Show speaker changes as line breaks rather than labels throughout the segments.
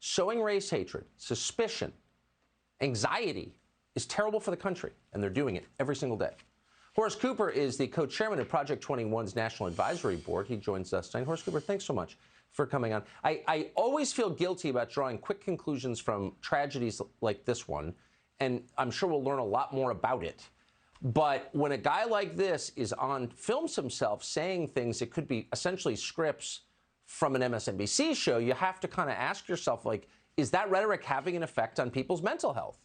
sowing race hatred, suspicion, anxiety is terrible for the country, and they're doing it every single day. Horace Cooper is the co-chairman of Project 21's National Advisory Board. He joins us tonight. Horace Cooper, thanks so much for coming on. I always feel guilty about drawing quick conclusions from tragedies like this one, and I'm sure we'll learn a lot more about it. But when a guy like this is on, films himself saying things that could be essentially scripts from an MSNBC show, you have to kind of ask yourself, like, is that rhetoric having an effect on people's mental health?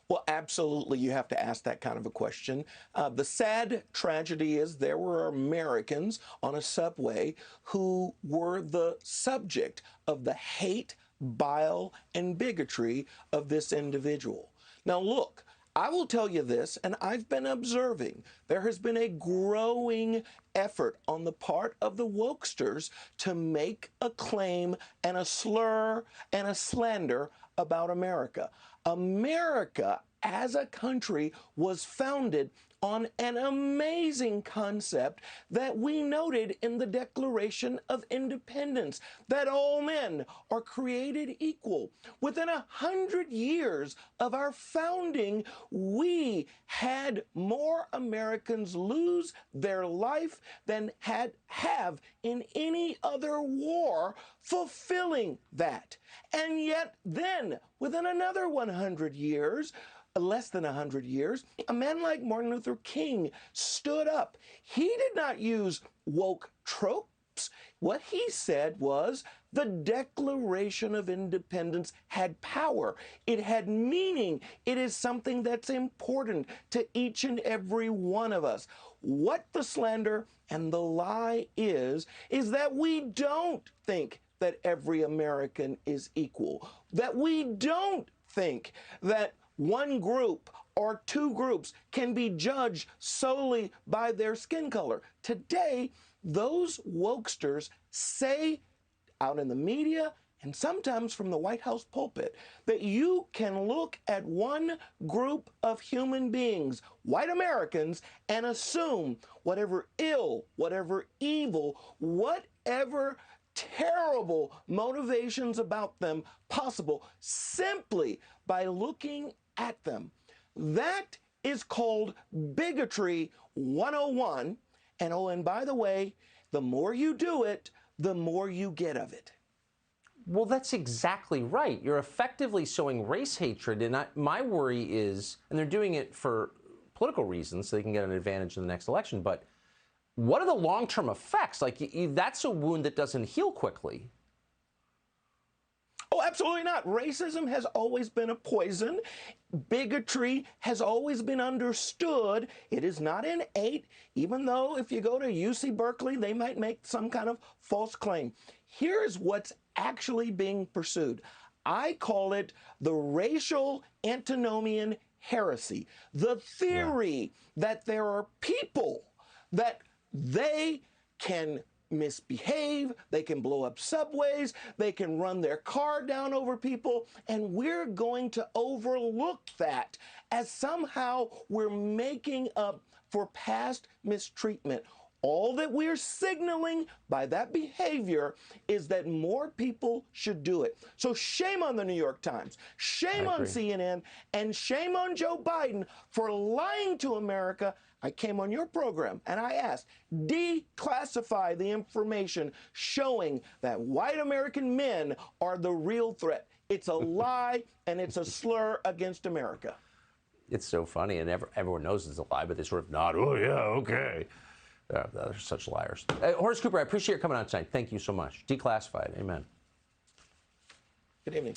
Well, absolutely, you have to ask that kind of a question. The sad tragedy is there were Americans on a subway who were the subject of the hate, bile, and bigotry of this individual. Now, look, I will tell you this, and I've been observing, there has been a growing effort on the part of the wokesters to make a claim and a slur and a slander about America. America, as a country, was founded on an amazing concept that we noted in the Declaration of Independence, that all men are created equal. Within 100 years of our founding, we had more Americans lose their life than have in any other war fulfilling that. And yet then, within another 100 years, less than 100 years, a man like Martin Luther King stood up. He did not use woke tropes. What he said was the Declaration of Independence had power. It had meaning. It is something that's important to each and every one of us. What the slander and the lie is that we don't think that every American is equal, that we don't think that one group or two groups can be judged solely by their skin color. Today, those wokesters say out in the media and sometimes from the White House pulpit that you can look at one group of human beings, white Americans, and assume whatever ill, whatever evil, whatever terrible motivations about them possible simply by looking at them. That is called bigotry 101. And oh, and by the way, the more you do it, the more you get of it.
Well, that's exactly right. You're effectively sowing race hatred. And my worry is, and they're doing it for political reasons so they can get an advantage in the next election, but what are the long-term effects? Like, that's a wound that doesn't heal quickly.
Oh, absolutely not. Racism has always been a poison. Bigotry has always been understood. It is not innate, even though if you go to UC Berkeley, they might make some kind of false claim. Here's what's actually being pursued. I call it the racial antinomian heresy. The theory that there are people that they can misbehave, they can blow up subways, they can run their car down over people, and we're going to overlook that as somehow we're making up for past mistreatment. All that we're signaling by that behavior is that more people should do it. So shame on the New York Times, shame on CNN, and shame on Joe Biden for lying to America. I came on your program and I asked, declassify the information showing that white American men are the real threat. It's a lie and it's a slur against America.
It's so funny, and everyone knows it's a lie, but they sort of nod, oh, yeah, okay. They're such liars. Horace Cooper, I appreciate you coming on tonight. Thank you so much. Declassified. Amen.
Good evening.